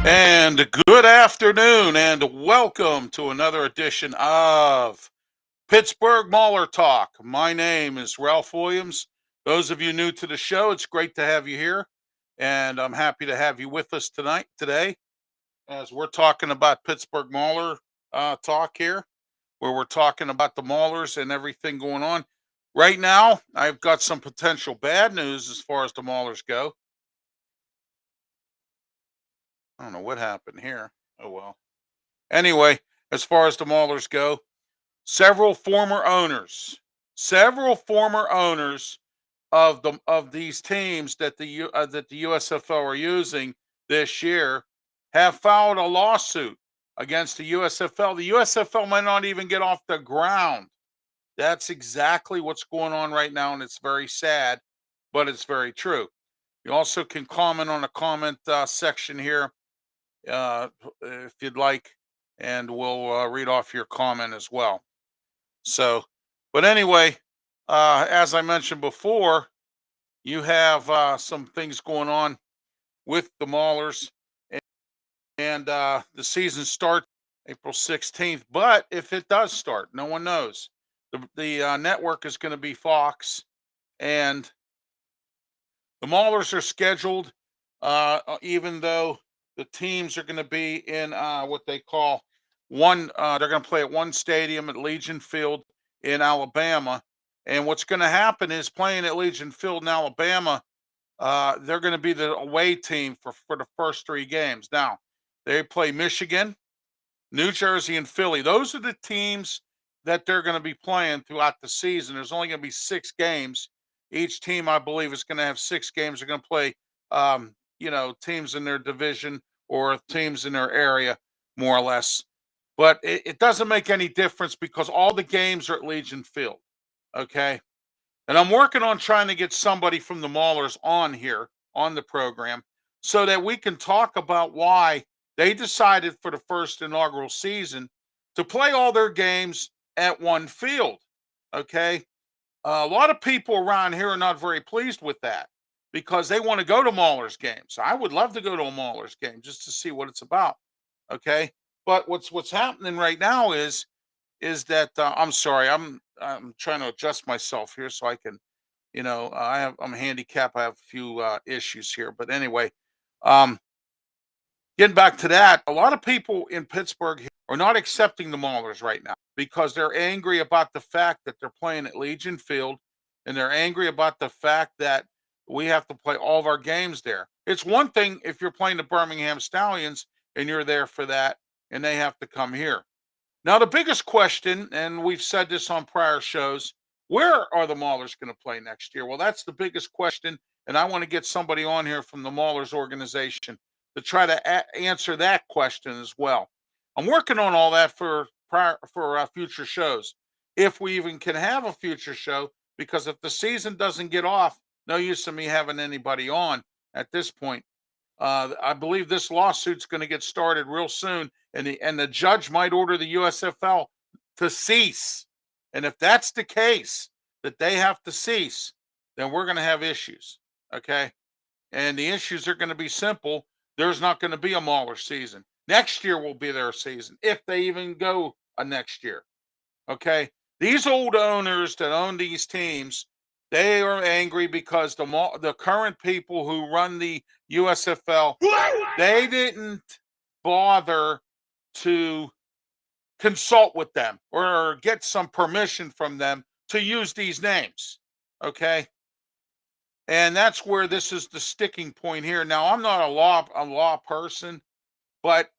And good afternoon, and welcome to another edition of Pittsburgh Mauler Talk. My name is Ralph Williams. Those of you new to the show, it's great to have you here, and I'm happy to have you with us today, as we're talking about Pittsburgh Mauler talk here, where we're talking about the Maulers and everything going on. Right now, I've got some potential bad news as far as the Maulers go. I don't know what happened here. Oh well. Anyway, as far as the Maulers go, several former owners, several former owners of these teams that the USFL are using this year have filed a lawsuit against the USFL. The USFL might not even get off the ground. That's exactly what's going on right now, and it's very sad, but it's very true. You also can comment on the comment section here if you'd like, and we'll read off your comment as well. So, but anyway, as I mentioned before, you have some things going on with the Maulers, and the season starts April 16th. But if it does start, no one knows. The network is going to be Fox, and the Maulers are scheduled, even though the teams are going to be in what they call one. They're going to play at one stadium at Legion Field in Alabama. And what's going to happen is playing at Legion Field in Alabama, they're going to be the away team for the first three games. Now, they play Michigan, New Jersey, and Philly. Those are the teams that they're going to be playing throughout the season. There's only going to be 6 games. Each team, I believe, is going to have 6 games. They're going to play, teams in their division or teams in their area, more or less. But it doesn't make any difference because all the games are at Legion Field. Okay. And I'm working on trying to get somebody from the Maulers on here on the program so that we can talk about why they decided for the first inaugural season to play all their games at one field. Okay. A lot of people around here are not very pleased with that because they want to go to Maulers games. I would love to go to a Maulers game just to see what it's about. Okay. But what's happening right now is that I'm sorry, I'm trying to adjust myself here so I can, I'm handicapped. I have a few issues here, but anyway, um, getting back to that, a lot of people in Pittsburgh are not accepting the Maulers right now because they're angry about the fact that they're playing at Legion Field, and they're angry about the fact that we have to play all of our games there. It's one thing if you're playing the Birmingham Stallions and you're there for that, and they have to come here. Now, the biggest question, and we've said this on prior shows, where are the Maulers going to play next year? Well, that's the biggest question, and I want to get somebody on here from the Maulers organization to try to answer that question as well. I'm working on all that for future shows, if we even can have a future show. Because if the season doesn't get off, no use in me having anybody on at this point. I believe this lawsuit's going to get started real soon, and the judge might order the USFL to cease. And if that's the case, that they have to cease, then we're going to have issues. Okay, and the issues are going to be simple. There's not going to be a Mauler season. Next year will be their season if they even go a next year. Okay, these old owners that own these teams, they are angry because the current people who run the USFL, they didn't bother to consult with them or get some permission from them to use these names. Okay, and that's where this is the sticking point here. Now, I'm not a law person, but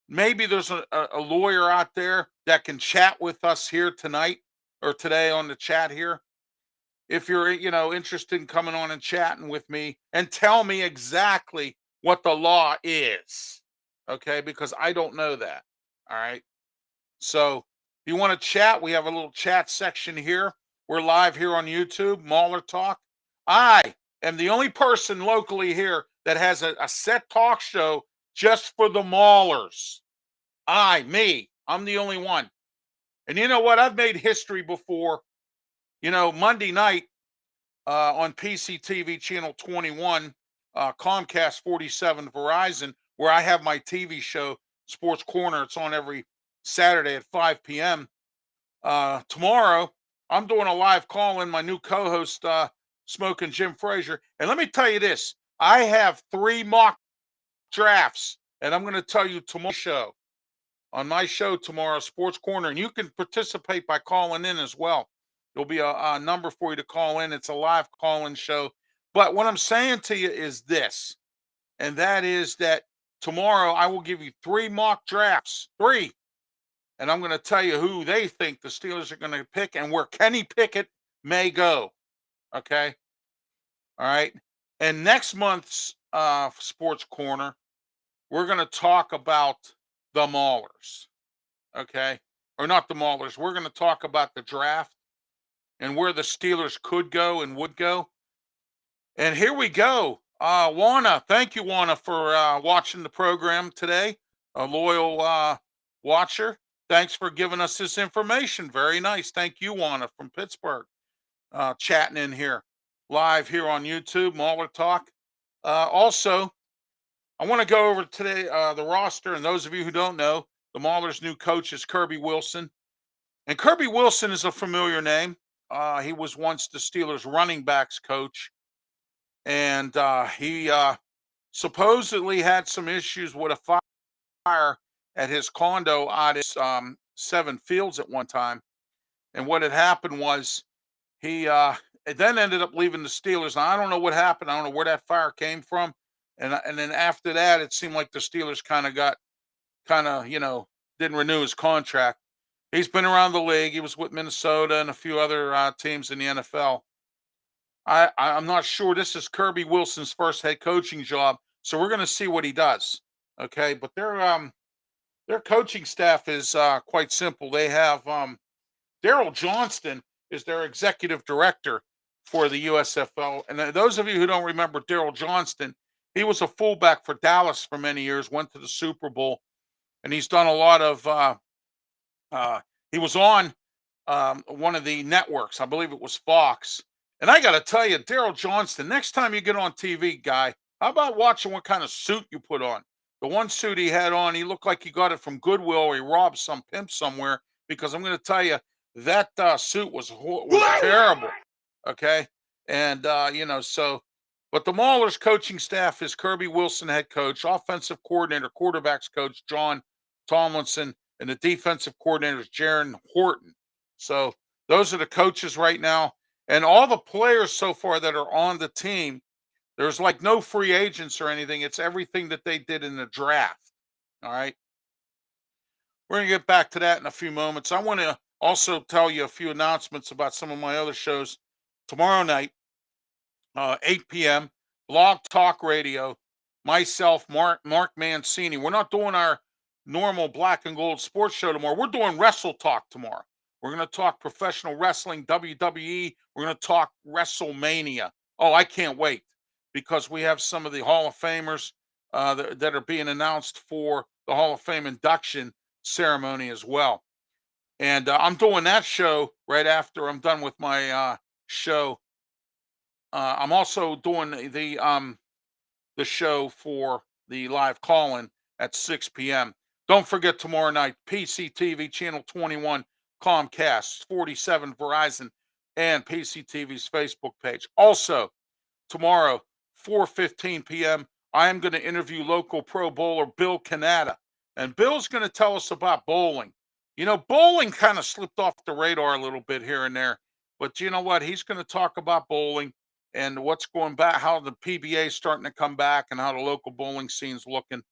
maybe there's a lawyer out there that can chat with us here tonight or today on the chat here. If you're, interested in coming on and chatting with me and tell me exactly what the law is. Okay. Because I don't know that. All right. So if you want to chat, we have a little chat section here. We're live here on YouTube, Mauler Talk. I am the only person locally here that has a set talk show just for the Maulers. I'm the only one. And you know what? I've made history before. Monday night on PCTV Channel 21, Comcast 47 Verizon, where I have my TV show, Sports Corner. It's on every Saturday at 5 p.m. Tomorrow, I'm doing a live call in, my new co-host, Smoking Jim Frazier. And let me tell you this, I have 3 mock drafts, and I'm going to tell you tomorrow's show. On my show tomorrow, Sports Corner, and you can participate by calling in as well. There'll be a number for you to call in. It's a live call-in show. But what I'm saying to you is this, and that is that tomorrow I will give you 3 mock drafts, 3, and I'm going to tell you who they think the Steelers are going to pick and where Kenny Pickett may go. Okay, all right. And next month's Sports Corner, we're going to talk about the Maulers. Okay, or not the Maulers. We're going to talk about the draft and where the Steelers could go and would go. And here we go. Juana, thank you, Juana, for watching the program today. A loyal watcher. Thanks for giving us this information. Very nice. Thank you, Juana, from Pittsburgh, chatting in here, live here on YouTube, Mauler Talk. Also, I want to go over today the roster, and those of you who don't know, the Maulers' new coach is Kirby Wilson. And Kirby Wilson is a familiar name. He was once the Steelers' running backs coach. And he supposedly had some issues with a fire at his condo out at 7 Fields at one time. And what had happened was he then ended up leaving the Steelers. Now, I don't know what happened. I don't know where that fire came from. And then after that, it seemed like the Steelers didn't renew his contract. He's been around the league. He was with Minnesota and a few other teams in the NFL. I'm not sure. This is Kirby Wilson's first head coaching job, so we're going to see what he does. Okay, but their coaching staff is quite simple. They have Daryl Johnston is their executive director for the USFL, and those of you who don't remember Daryl Johnston, he was a fullback for Dallas for many years. Went to the Super Bowl, and he's done a lot of. He was on one of the networks, I believe it was Fox. And I got to tell you, Daryl Johnston, next time you get on TV, guy, how about watching what kind of suit you put on? The one suit he had on, he looked like he got it from Goodwill or he robbed some pimp somewhere, because I'm going to tell you, that suit was terrible. Okay. And, but the Maulers coaching staff is Kirby Wilson, head coach, offensive coordinator, quarterbacks coach, John Tomlinson, and the defensive coordinator is Jaron Horton. So those are the coaches right now. And all the players so far that are on the team, there's like no free agents or anything. It's everything that they did in the draft. All right. We're going to get back to that in a few moments. I want to also tell you a few announcements about some of my other shows. Tomorrow night, 8 p.m., Blog Talk Radio, myself, Mark Mancini. We're not doing our normal black and gold sports show tomorrow. We're doing Wrestle Talk tomorrow. We're going to talk professional wrestling, WWE. We're going to talk WrestleMania. Oh, I can't wait, because we have some of the Hall of Famers that are being announced for the Hall of Fame induction ceremony as well. And I'm doing that show right after I'm done with my show. I'm also doing the show for the live call-in at 6 p.m. Don't forget tomorrow night, PCTV Channel 21, Comcast 47, Verizon, and PCTV's Facebook page. Also, tomorrow, 4:15 p.m., I am going to interview local Pro Bowler Bill Canada. And Bill's going to tell us about bowling. You know, bowling kind of slipped off the radar a little bit here and there. But you know what? He's going to talk about bowling and what's going back, how the PBA is starting to come back, and how the local bowling scene's looking.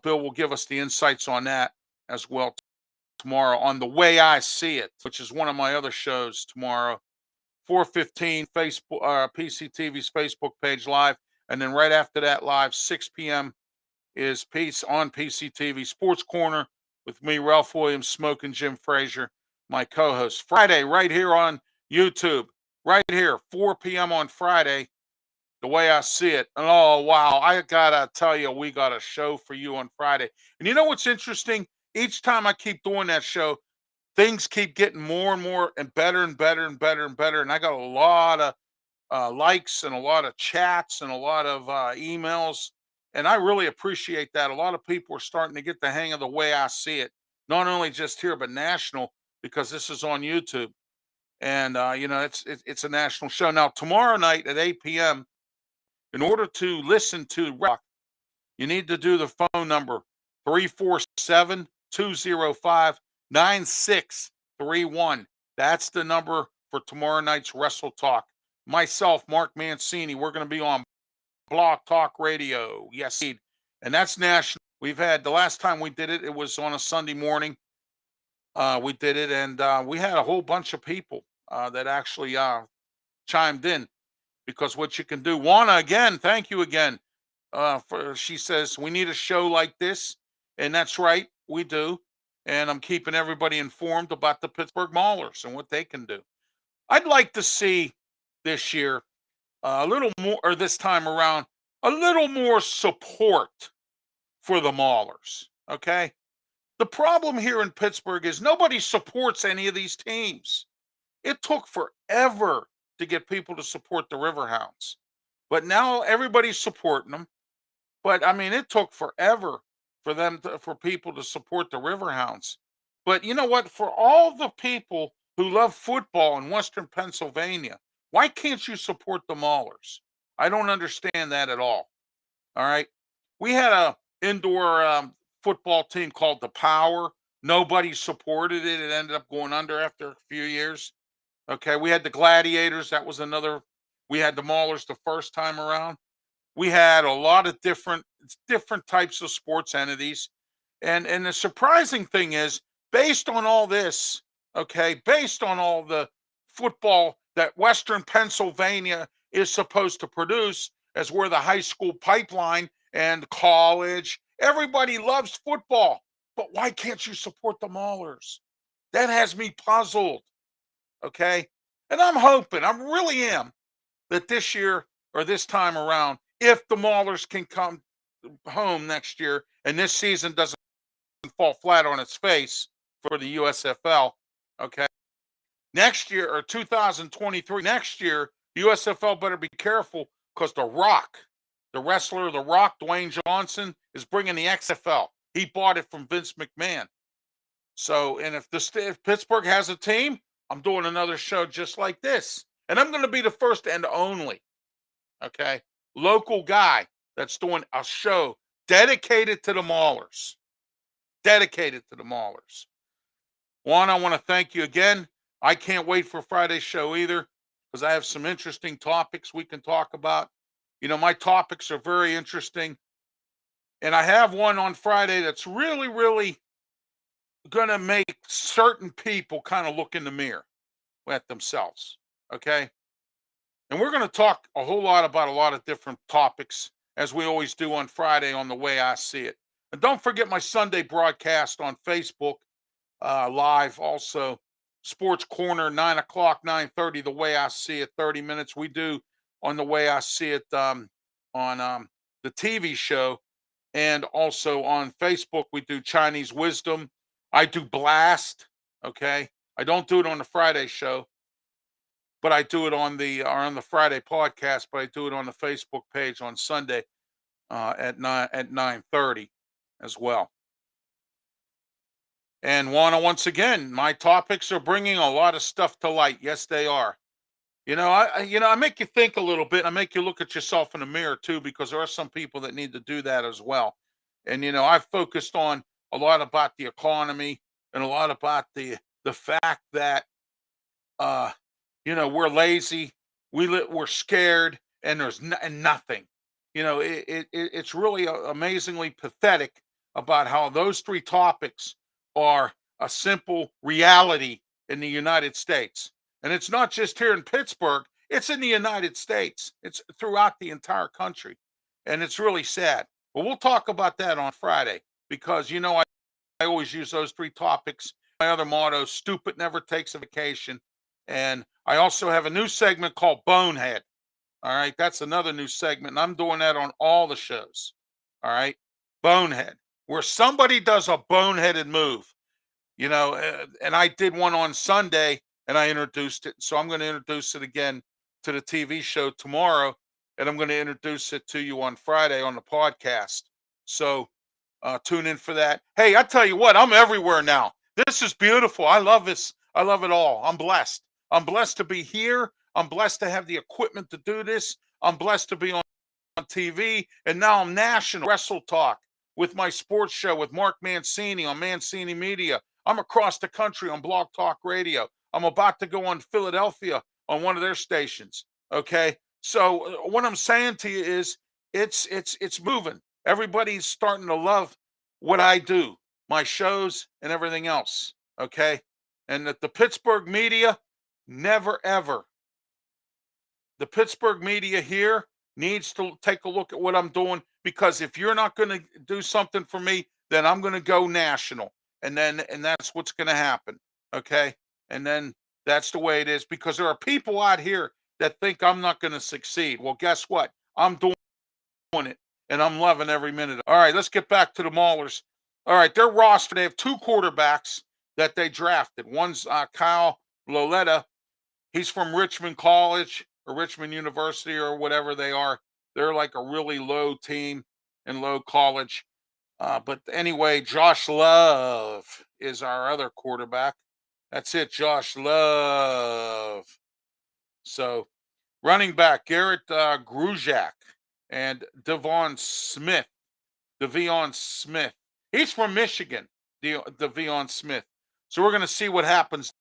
Bill will give us the insights on that as well tomorrow on The Way I See It, which is one of my other shows tomorrow. 4:15 Facebook, PCTV's Facebook page live, and then right after that live, 6 p.m. is on PCTV Sports Corner with me, Ralph Williams, Smoking Jim Frazier, my co-host. Friday, right here on YouTube, right here, 4 p.m. on Friday, The Way I See It. And oh, wow, I gotta tell you, we got a show for you on Friday. And you know what's interesting? Each time I keep doing that show, things keep getting more and more and better and better and better and better. And I got a lot of likes and a lot of chats and a lot of emails. And I really appreciate that. A lot of people are starting to get the hang of the way I see it, not only just here, but national, because this is on YouTube. And, it's a national show. Now, tomorrow night at 8 p.m., in order to listen to rock, you need to do the phone number 347-205-9631. That's the number for tomorrow night's Wrestle Talk. Myself, Mark Mancini, we're going to be on Blog Talk Radio. Yes, indeed. And that's national. We've had the last time we did it, it was on a Sunday morning. We did it, and we had a whole bunch of people that actually chimed in, because what you can do, Juana, again, thank you again. She says we need a show like this, and that's right, we do. And I'm keeping everybody informed about the Pittsburgh Maulers and what they can do. I'd like to see this year a little more, or this time around, a little more support for the Maulers. Okay. The problem here in Pittsburgh is nobody supports any of these teams. It took forever to get people to support the Riverhounds, but now everybody's supporting them. But I mean, it took forever for people to support the Riverhounds. But you know what? For all the people who love football in Western Pennsylvania, why can't you support the Maulers? I don't understand that at all. All right. We had a indoor football team called the Power. Nobody supported it. It ended up going under after a few years. Okay. We had the Gladiators. That was another. We had the Maulers the first time around. We had a lot of different types of sports entities. And the surprising thing is, based on all this, okay, based on all the football that Western Pennsylvania is supposed to produce, as we're the high school pipeline and college, everybody loves football. But why can't you support the Maulers? That has me puzzled. Okay. And I'm hoping, I really am, that this year or this time around, if the Maulers can come home next year and this season doesn't fall flat on its face for the USFL, okay, next year, or 2023, next year, the USFL better be careful, because The Rock, the wrestler, The Rock, Dwayne Johnson, is bringing the XFL. He bought it from Vince McMahon. So, and if Pittsburgh has a team, I'm doing another show just like this. And I'm going to be the first and only, okay, local guy that's doing a show dedicated to the Maulers. Dedicated to the Maulers. Juan, I want to thank you again. I can't wait for Friday's show either, because I have some interesting topics we can talk about. You know, my topics are very interesting. And I have one on Friday that's really, really going to make certain people kind of look in the mirror at themselves. Okay. And we're going to talk a whole lot about a lot of different topics, as we always do on Friday on The Way I See It. And don't forget my Sunday broadcast on Facebook live. Also, Sports Corner, 9 o'clock, 9:30, The Way I See It, 30 minutes. We do on The Way I See It on the TV show. And also on Facebook, we do Chinese Wisdom. I do Blast. Okay. I don't do it on the Friday show, but I do it on the Friday podcast, but I do it on the Facebook page on Sunday at 9:30 as well. And Juana, once again, my topics are bringing a lot of stuff to light. Yes, they are. I make you think a little bit. I make you look at yourself in the mirror too, because there are some people that need to do that as well. And I've focused on a lot about the economy, and a lot about the fact that we're lazy, we're scared, and there's nothing. It's really amazingly pathetic about how those three topics are a simple reality in the United States. And it's not just here in Pittsburgh, it's in the United States. It's throughout the entire country. And it's really sad. But we'll talk about that on Friday, because I always use those three topics. My other motto, stupid never takes a vacation. And I also have a new segment called Bonehead. All right. That's another new segment. And I'm doing that on all the shows. All right. Bonehead, where somebody does a boneheaded move, and I did one on Sunday and I introduced it. So I'm going to introduce it again to the TV show tomorrow, and I'm going to introduce it to you on Friday on the podcast. So tune in for that. Hey, I tell you what, I'm everywhere now. This is beautiful. I love this. I love it all. I'm blessed. I'm blessed to be here. I'm blessed to have the equipment to do this. I'm blessed to be on TV, and now I'm national. Wrestle Talk with my sports show with Mark Mancini on Mancini Media. I'm across the country on Blog Talk Radio. I'm about to go on Philadelphia on one of their stations. Okay, so what I'm saying to you is, it's moving. Everybody's starting to love what I do, my shows and everything else. Okay, and that the Pittsburgh media never ever. The Pittsburgh media here needs to take a look at what I'm doing, because if you're not going to do something for me, then I'm going to go national. And that's what's going to happen. Okay? And then that's the way it is, because there are people out here that think I'm not going to succeed. Well, guess what? I'm doing it, and I'm loving every minute. All right, let's get back to the Maulers. All right, their roster, they have two quarterbacks that they drafted. One's Kyle Loletta. He's from Richmond College or Richmond University or whatever they are. They're like a really low team and low college. But anyway, Josh Love is our other quarterback. That's it, Josh Love. So running back, Garrett Gruzak and Devon Smith. Devion Smith. He's from Michigan, Devion Smith. So we're going to see what happens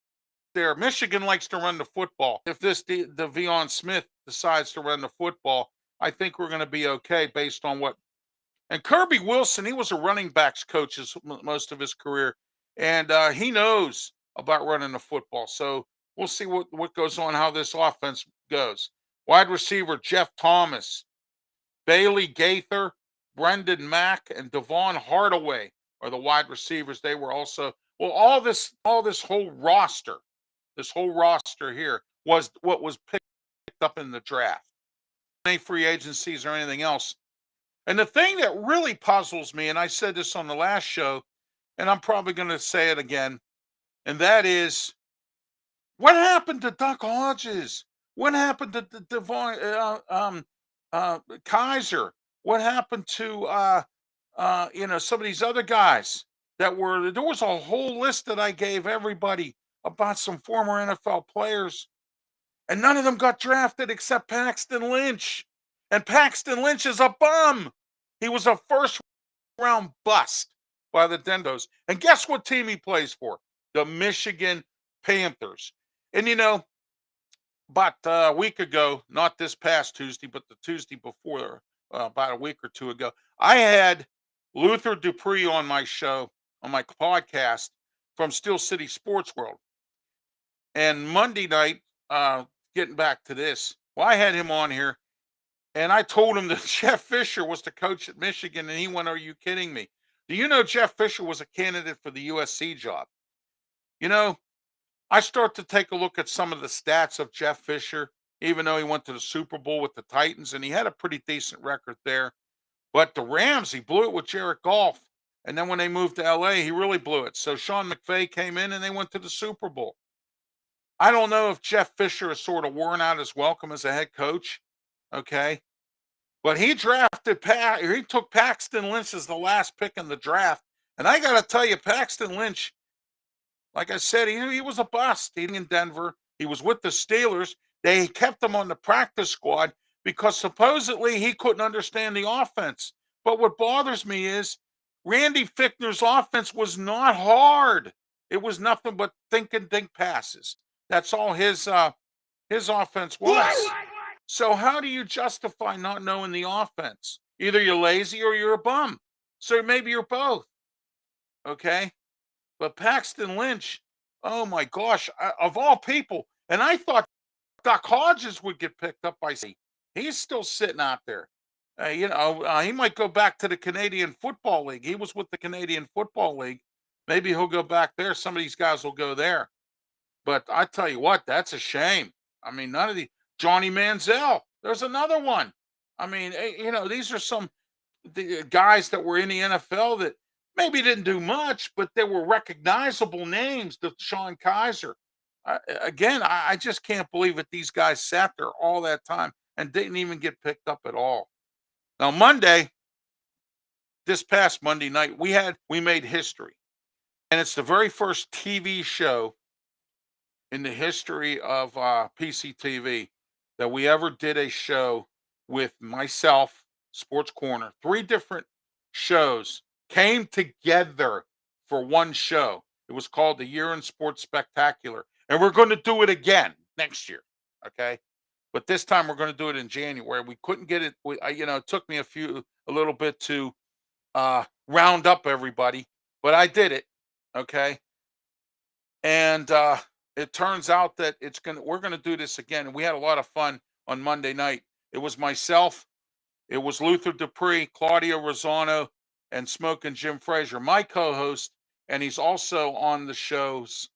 there. Michigan likes to run the football. If this Devion Smith decides to run the football, I think we're going to be okay based on what. And Kirby Wilson, he was a running backs coach most of his career, and he knows about running the football. So we'll see what goes on, how this offense goes. Wide receiver Jeff Thomas, Bailey Gaither, Brendan Mack, and Devon Hardaway are the wide receivers. They were also all this whole roster. This whole roster here was what was picked up in the draft. Any free agencies or anything else. And the thing that really puzzles me, and I said this on the last show, and I'm probably going to say it again, and that is, what happened to Duck Hodges? What happened to Devon Kaiser? What happened to some of these other guys that were? There was a whole list that I gave everybody about some former NFL players, and none of them got drafted except Paxton Lynch. And Paxton Lynch is a bum. He was a first-round bust by the Dendos. And guess what team he plays for? The Michigan Panthers. And about a week ago, not this past Tuesday, but the Tuesday before, about a week or two ago, I had Luther Dupree on my show, on my podcast from Steel City Sports World. And Monday night, getting back to this, well, I had him on here, and I told him that Jeff Fisher was the coach at Michigan, and he went, "Are you kidding me? Do you know Jeff Fisher was a candidate for the USC job?" I start to take a look at some of the stats of Jeff Fisher, even though he went to the Super Bowl with the Titans, and he had a pretty decent record there. But the Rams, he blew it with Jared Goff. And then when they moved to LA, he really blew it. So Sean McVay came in, and they went to the Super Bowl. I don't know if Jeff Fisher has sort of worn out his welcome as a head coach. Okay. But he took Paxton Lynch as the last pick in the draft. And I got to tell you, Paxton Lynch, like I said, he was a bust. He in Denver. He was with the Steelers. They kept him on the practice squad because supposedly he couldn't understand the offense. But what bothers me is Randy Fichtner's offense was not hard. It was nothing but think and dink passes. That's all his offense was. So how do you justify not knowing the offense? Either you're lazy or you're a bum. So maybe you're both. Okay? But Paxton Lynch, oh my gosh, of all people, and I thought Duck Hodges would get picked up by C. He's still sitting out there. He might go back to the Canadian Football League. He was with the Canadian Football League. Maybe he'll go back there. Some of these guys will go there. But I tell you what, that's a shame. I mean, none of the Johnny Manziel. There's another one. I mean, these are some the guys that were in the NFL that maybe didn't do much, but they were recognizable names. The Sean Kaiser, Again, I just can't believe that these guys sat there all that time and didn't even get picked up at all. Now, Monday, this past Monday night, we made history, and it's the very first TV show in the history of PCTV that we ever did a show with myself, Sports Corner. Three different shows came together for one show. It was called the Year in Sports Spectacular, and we're going to do it again next year. Okay, but this time we're going to do it in January. We couldn't get it. It took me a little bit to round up everybody, but I did it. Okay, and it turns out that we're gonna do this again. And we had a lot of fun on Monday night. It was myself, it was Luther Dupree, Claudia Rosano, and Smoking Jim Frazier, my co-host, and he's also on the shows.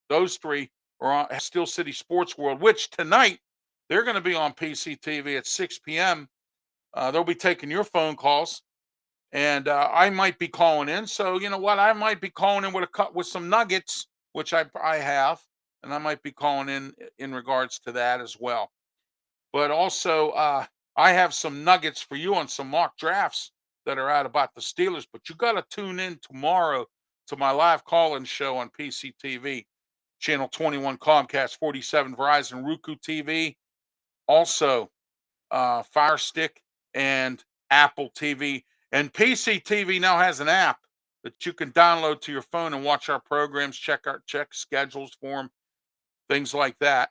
Those three are on Steel City Sports World, which tonight they're going to be on PCTV at 6 p.m. They'll be taking your phone calls, and I might be calling in. So you know what? I might be calling in with a cut with some nuggets, which I have, and I might be calling in regards to that as well. But also, I have some nuggets for you on some mock drafts that are out about the Steelers. But you got to tune in tomorrow to my live call-in show on PCTV, channel 21, Comcast 47, Verizon, Roku TV, also Fire Stick and Apple TV. And PCTV now has an app that you can download to your phone and watch our programs, check schedules for them, things like that.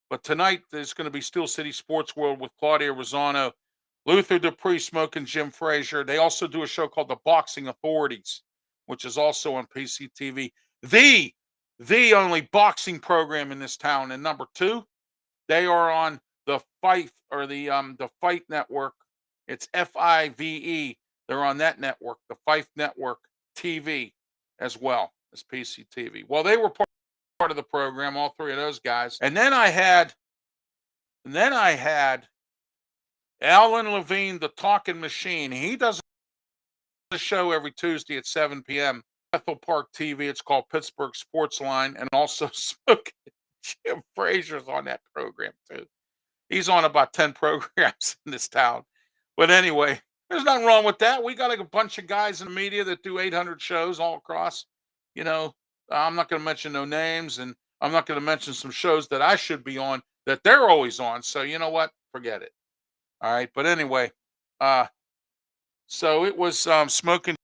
But tonight there's going to be Steel City Sports World with Claudia Rosano, Luther Dupree, Smoking Jim Frazier. They also do a show called The Boxing Authorities, which is also on PCTV. The only boxing program in this town. And number two, they are on the Fight Network. It's FIVE. They're on that network, the Fife Network TV, as well as PCTV. Well, they were part of the program, all three of those guys. And then I had Alan Levine, the Talking Machine. He does a show every Tuesday at 7 p.m. Bethel Park TV. It's called Pittsburgh Sports Line, and also Smoking Jim Frazier's on that program too. He's on about 10 programs in this town. But anyway, there's nothing wrong with that. We got a bunch of guys in the media that do 800 shows all across. You know, I'm not going to mention no names, and I'm not going to mention some shows that I should be on that they're always on. So you know what? Forget it. All right. But anyway, uh, so it was Smoking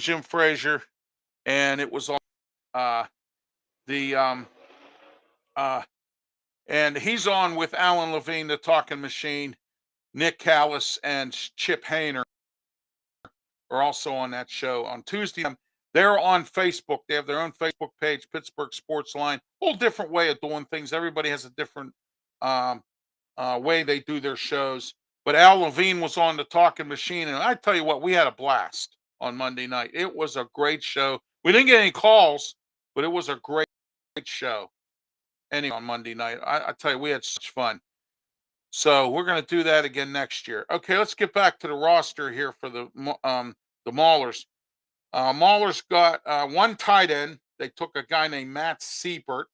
Jim Frazier, and it was all uh, the uh, and he's on with Alan Levine, the Talking Machine. Nick Callis and Chip Hayner are also on that show on Tuesday. They're on Facebook. They have their own Facebook page, Pittsburgh Sports Line. Whole different way of doing things. Everybody has a different um, way they do their shows. But Al Levine was on the Talking Machine, and I tell you what, we had a blast on Monday night. It was a great show. We didn't get any calls, but it was a great show. Anyway, on Monday night, I tell you, we had such fun. So we're going to do that again next year. Okay, let's get back to the roster here for the Maulers. Maulers got one tight end. They took a guy named Matt Siebert.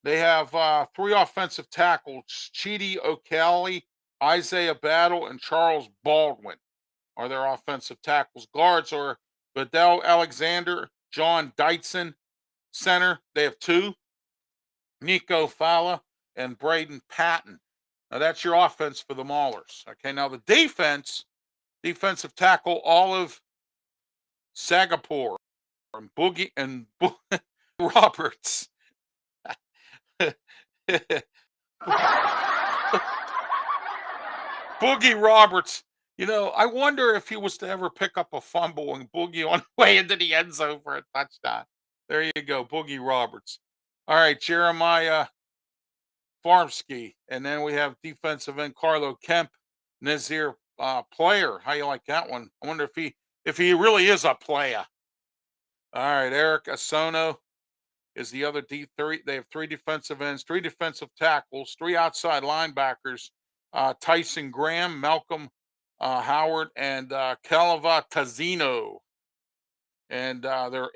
They have three offensive tackles: Chidi O'Calley, Isaiah Battle, and Charles Baldwin are their offensive tackles. Guards are Bedell Alexander, John Deitzen. Center, they have two: Nico Fala and Braden Patton. Now that's your offense for the Maulers. Okay, now the defensive tackle Olive Sagapur and Roberts. Boogie Roberts. You know, I wonder if he was to ever pick up a fumble and Boogie on the way into the end zone for a touchdown. There you go, Boogie Roberts. All right, Jeremiah Farmsky, and then we have defensive end Carlo Kemp, Nazir Player. How you like that one? I wonder if he really is a player. All right, Eric Asono is the other D3. They have three defensive ends, three defensive tackles, three outside linebackers: Tyson Graham, Malcolm Howard, and Calava Tazino. And their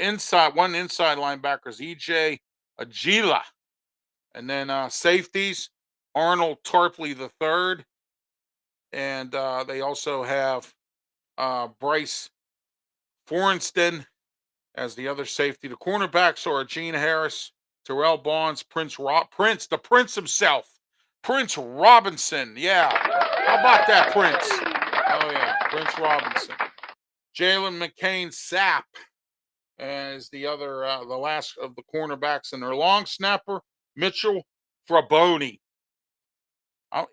one inside linebacker is EJ Agila. And then safeties, Arnold Tarpley III. And they also have Bryce Forenston as the other safety. The cornerbacks are Gene Harris, Terrell Bonds, the Prince himself, Prince Robinson. Yeah. How about that, Prince? Oh, yeah. Prince Robinson. Jalen McCain Sapp as the other, the last of the cornerbacks, and their long snapper, Mitchell Fraboni. Oh,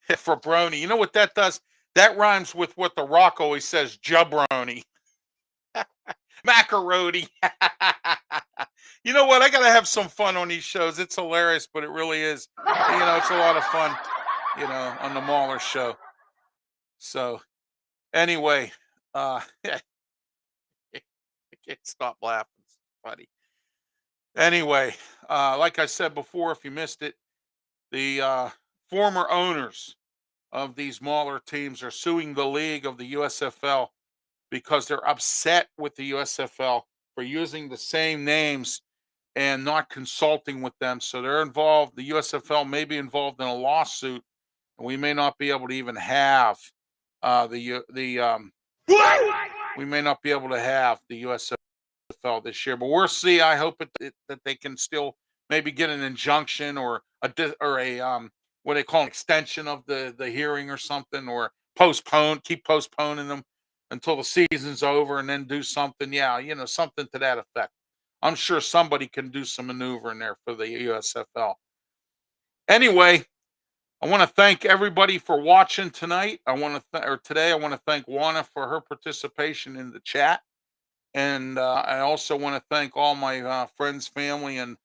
Frabroni. You know what that does? That rhymes with what The Rock always says, jabroni. Macaroni. You know what? I got to have some fun on these shows. It's hilarious, but it really is. It's a lot of fun, on the Mauler show. So, anyway, I can't stop laughing. It's funny. Anyway, like I said before, if you missed it, the former owners of these Mauler teams are suing the league of the USFL because they're upset with the USFL for using the same names and not consulting with them. So they're involved. The USFL may be involved in a lawsuit, and we may not be able to even have we may not be able to have the USFL this year. But we'll see. I hope that they can still maybe get an injunction or a what they call an extension of the hearing or something, or keep postponing them until the season's over and then do something. Yeah, something to that effect. I'm sure somebody can do some maneuvering there for the USFL. Anyway, I want to thank everybody for watching tonight. Today. I want to thank Juana for her participation in the chat, and I also want to thank all my friends, family, and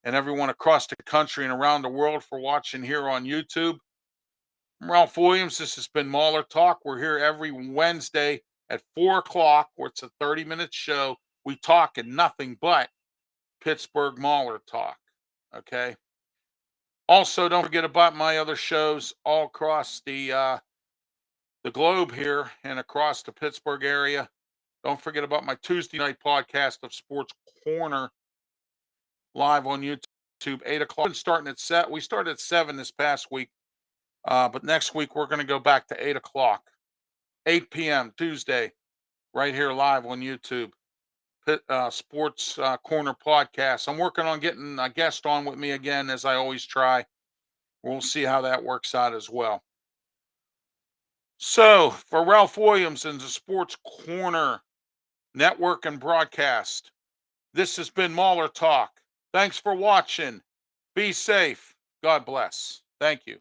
everyone across the country and around the world for watching here on YouTube. I'm Ralph Williams. This has been Mauler Talk. We're here every Wednesday at 4 o'clock, where it's a 30-minute show. We talk and nothing but Pittsburgh Mauler talk. Okay. Also, don't forget about my other shows all across the globe here and across the Pittsburgh area. Don't forget about my Tuesday night podcast of Sports Corner live on YouTube, 8 o'clock. We started at 7 this past week, but next week we're going to go back to 8 o'clock, 8 p.m. Tuesday, right here live on YouTube. Sports Corner podcast. I'm working on getting a guest on with me again, as I always try. We'll see how that works out as well. So, for Ralph Williams and the Sports Corner Network and Broadcast, this has been Mauler Talk. Thanks for watching. Be safe. God bless. Thank you.